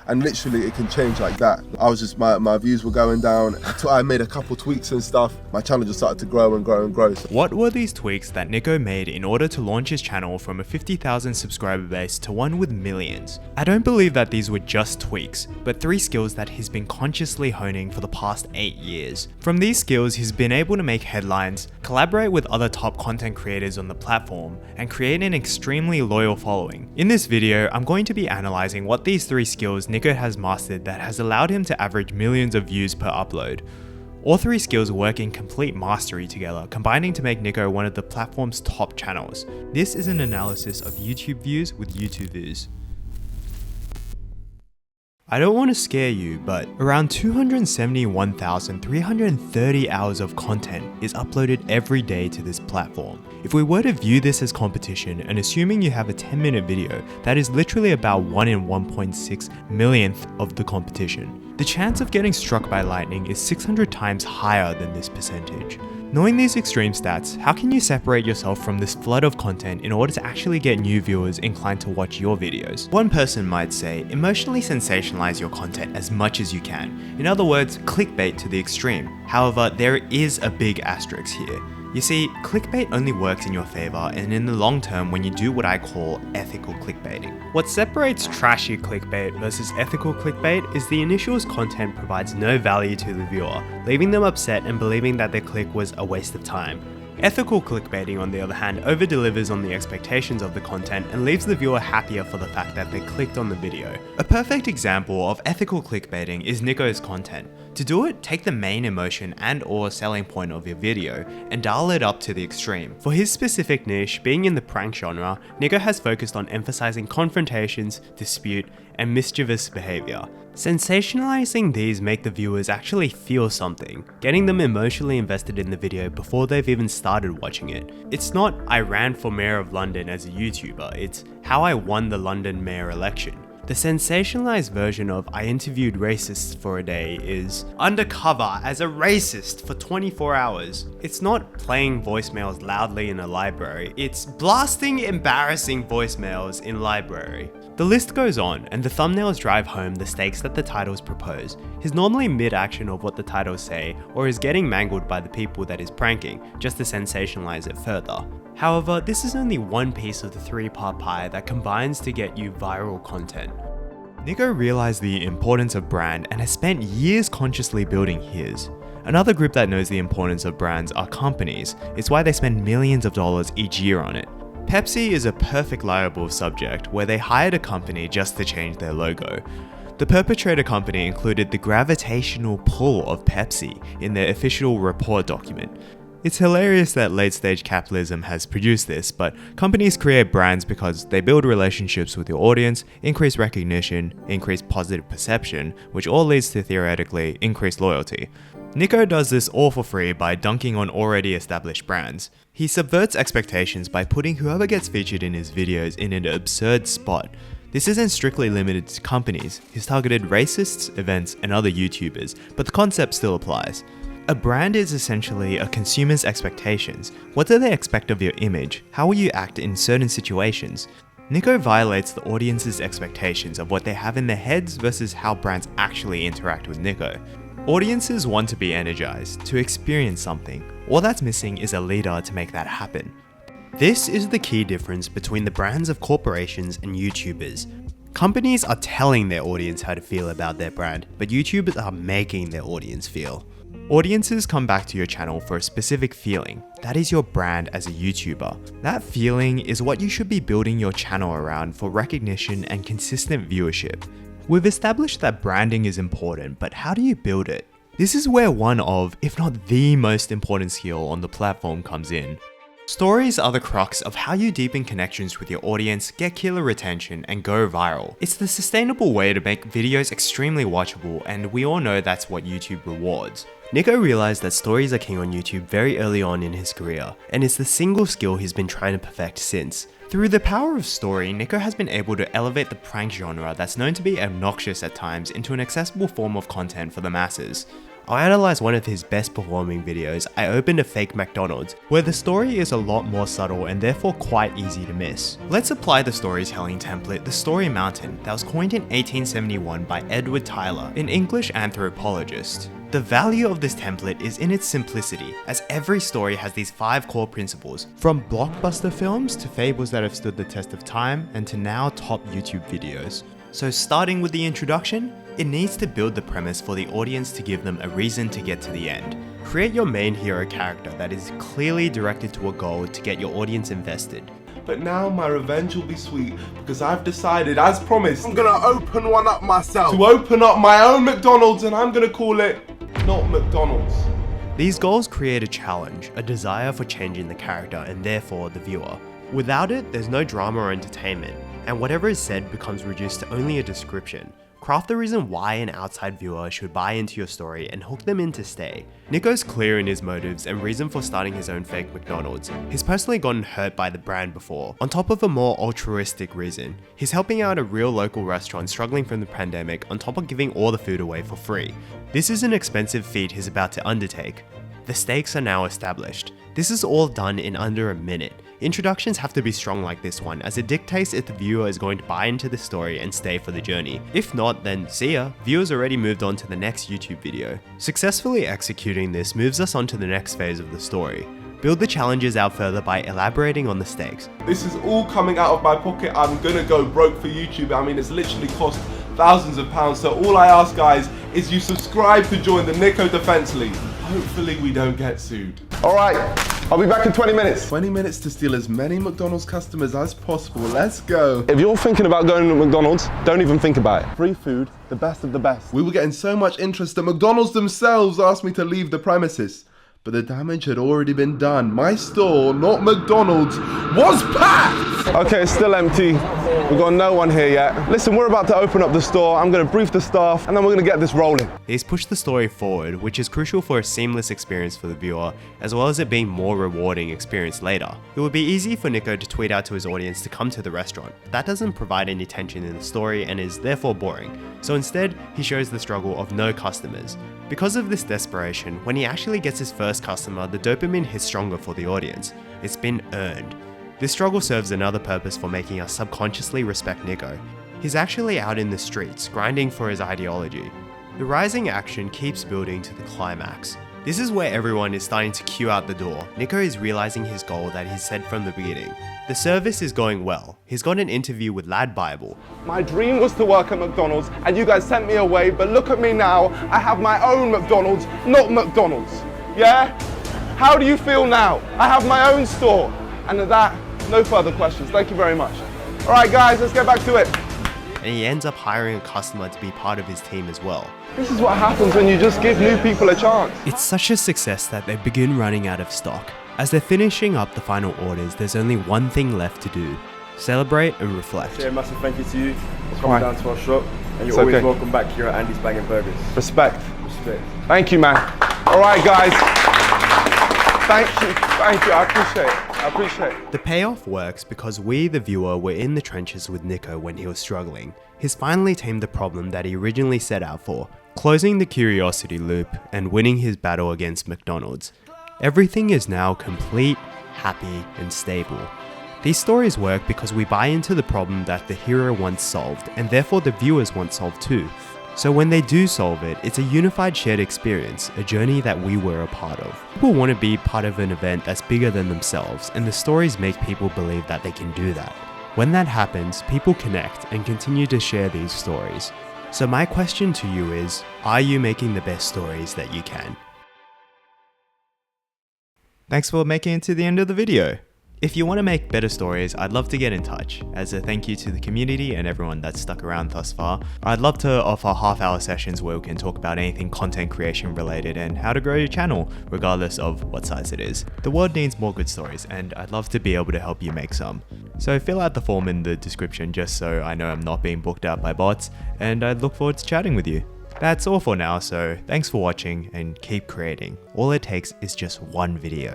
and literally it can change like that. I was just, my views were going down. I made a couple tweaks and stuff. My channel just started to grow and grow and grow. What were these tweaks that Nico made in order to launch his channel from a 50,000 subscriber base to one with millions? I don't believe that these were just tweaks, but 3 skills that he's been consciously honing for the past 8 years. From these skills, he's been able to make headlines, collaborate with other top content creators on the platform, and create an extremely loyal following. In this video, I'm going to be analyzing what these 3 skills Nico has mastered that has allowed him to average millions of views per upload. All 3 skills work in complete mastery together, combining to make Nico one of the platform's top channels. This is an analysis of YouTube views with YouTube views. I don't want to scare you, but around 271,330 hours of content is uploaded every day to this platform. If we were to view this as competition, and assuming you have a 10-minute video, that is literally about 1 in 1.6 millionth of the competition. The chance of getting struck by lightning is 600 times higher than this percentage. Knowing these extreme stats, how can you separate yourself from this flood of content in order to actually get new viewers inclined to watch your videos? One person might say, emotionally sensationalize your content as much as you can. In other words, clickbait to the extreme. However, there is a big asterisk here. You see, clickbait only works in your favor and in the long term when you do what I call ethical clickbaiting. What separates trashy clickbait versus ethical clickbait is the initial's content provides no value to the viewer, leaving them upset and believing that their click was a waste of time. Ethical clickbaiting, on the other hand, over-delivers on the expectations of the content and leaves the viewer happier for the fact that they clicked on the video. A perfect example of ethical clickbaiting is Nico's content. To do it, take the main emotion and/or selling point of your video and dial it up to the extreme. For his specific niche, being in the prank genre, Nico has focused on emphasizing confrontations, dispute, and mischievous behavior. Sensationalizing these make the viewers actually feel something, getting them emotionally invested in the video before they've even started watching it. It's not "I ran for Mayor of London as a YouTuber," it's "how I won the London mayor election." The sensationalized version of "I interviewed racists for a day" is undercover as a racist for 24 hours. It's not playing voicemails loudly in a library, it's blasting embarrassing voicemails in library. The list goes on, and the thumbnails drive home the stakes that the titles propose. He's normally mid-action of what the titles say, or is getting mangled by the people that is pranking, just to sensationalize it further. However, this is only one piece of the 3-part pie that combines to get you viral content. Nico realized the importance of brand and has spent years consciously building his. Another group that knows the importance of brands are companies. It's why they spend millions of dollars each year on it. Pepsi is a perfect liable subject where they hired a company just to change their logo. The perpetrator company included the gravitational pull of Pepsi in their official report document. It's hilarious that late-stage capitalism has produced this, but companies create brands because they build relationships with your audience, increase recognition, increase positive perception, which all leads to theoretically increased loyalty. Nico does this all for free by dunking on already established brands. He subverts expectations by putting whoever gets featured in his videos in an absurd spot. This isn't strictly limited to companies. He's targeted racists, events, and other YouTubers, but the concept still applies. A brand is essentially a consumer's expectations. What do they expect of your image? How will you act in certain situations? Nico violates the audience's expectations of what they have in their heads versus how brands actually interact with Nico. Audiences want to be energized, to experience something. All that's missing is a leader to make that happen. This is the key difference between the brands of corporations and YouTubers. Companies are telling their audience how to feel about their brand, but YouTubers are making their audience feel. Audiences come back to your channel for a specific feeling. That is your brand as a YouTuber. That feeling is what you should be building your channel around for recognition and consistent viewership. We've established that branding is important, but how do you build it? This is where one of, if not the most important skill on the platform comes in. Stories are the crux of how you deepen connections with your audience, get killer retention, and go viral. It's the sustainable way to make videos extremely watchable, and we all know that's what YouTube rewards. Nico realized that stories are king on YouTube very early on in his career, and it's the single skill he's been trying to perfect since. Through the power of story, Nico has been able to elevate the prank genre that's known to be obnoxious at times into an accessible form of content for the masses. I'll analyze one of his best performing videos, I Opened a Fake McDonald's, where the story is a lot more subtle and therefore quite easy to miss. Let's apply the storytelling template, the Story Mountain, that was coined in 1871 by Edward Tyler, an English anthropologist. The value of this template is in its simplicity, as every story has these 5 core principles, from blockbuster films to fables that have stood the test of time and to now top YouTube videos. So starting with the introduction, it needs to build the premise for the audience to give them a reason to get to the end. Create your main hero character that is clearly directed to a goal to get your audience invested. But now my revenge will be sweet because I've decided, as promised, I'm gonna open one up myself. To open up my own McDonald's, and I'm gonna call it Not McDonald's. These goals create a challenge, a desire for changing the character and therefore the viewer. Without it, there's no drama or entertainment, and whatever is said becomes reduced to only a description. Craft the reason why an outside viewer should buy into your story and hook them in to stay. Nico's clear in his motives and reason for starting his own fake McDonald's. He's personally gotten hurt by the brand before, on top of a more altruistic reason. He's helping out a real local restaurant struggling from the pandemic on top of giving all the food away for free. This is an expensive feat he's about to undertake. The stakes are now established. This is all done in under a minute. Introductions have to be strong like this one, as it dictates if the viewer is going to buy into the story and stay for the journey. If not, then see ya, viewers already moved on to the next YouTube video. Successfully executing this moves us on to the next phase of the story. Build the challenges out further by elaborating on the stakes. This is all coming out of my pocket. I'm gonna go broke for YouTube. I mean, it's literally cost thousands of pounds. So all I ask, guys, is you subscribe to join the Nico Defense League. Hopefully we don't get sued. All right, I'll be back in 20 minutes. 20 minutes to steal as many McDonald's customers as possible. Let's go. If you're thinking about going to McDonald's, don't even think about it. Free food, the best of the best. We were getting so much interest that McDonald's themselves asked me to leave the premises. But the damage had already been done. My store, not McDonald's, was packed! Okay, it's still empty. We've got no one here yet. Listen, we're about to open up the store. I'm gonna brief the staff and then we're gonna get this rolling. He's pushed the story forward, which is crucial for a seamless experience for the viewer, as well as it being more rewarding experience later. It would be easy for Nico to tweet out to his audience to come to the restaurant. That doesn't provide any tension in the story and is therefore boring. So instead, he shows the struggle of no customers. Because of this desperation, when he actually gets his first customer, the dopamine hits stronger for the audience. It's been earned. This struggle serves another purpose for making us subconsciously respect Nico. He's actually out in the streets, grinding for his ideology. The rising action keeps building to the climax. This is where everyone is starting to queue out the door. Nico is realizing his goal that he said from the beginning. The service is going well. He's got an interview with Lad Bible. My dream was to work at McDonald's and you guys sent me away, but look at me now. I have my own McDonald's, not McDonald's. Yeah? How do you feel now? I have my own store. And at that, no further questions. Thank you very much. All right, guys, let's get back to it. And he ends up hiring a customer to be part of his team as well. This is what happens when you just give new people a chance. It's such a success that they begin running out of stock. As they're finishing up the final orders, there's only one thing left to do. Celebrate and reflect. Say a massive thank you to you for coming down to our shop, and you're It's always okay. welcome back here at Andy's Bangin' Burgers. Respect. Respect. Thank you, man. All right, guys. Thank you, I appreciate it. The payoff works because we, the viewer, were in the trenches with Nico when he was struggling. He's finally tamed the problem that he originally set out for, closing the curiosity loop and winning his battle against McDonald's. Everything is now complete, happy, and stable. These stories work because we buy into the problem that the hero wants solved, and therefore the viewers want solved too. So when they do solve it, it's a unified shared experience, a journey that we were a part of. People want to be part of an event that's bigger than themselves, and the stories make people believe that they can do that. When that happens, people connect and continue to share these stories. So my question to you is, are you making the best stories that you can? Thanks for making it to the end of the video. If you want to make better stories, I'd love to get in touch. As a thank you to the community and everyone that's stuck around thus far, I'd love to offer half-hour sessions where we can talk about anything content creation related and how to grow your channel, regardless of what size it is. The world needs more good stories, and I'd love to be able to help you make some. So fill out the form in the description just so I know I'm not being booked out by bots, and I'd look forward to chatting with you. That's all for now, so thanks for watching and keep creating. All it takes is just one video.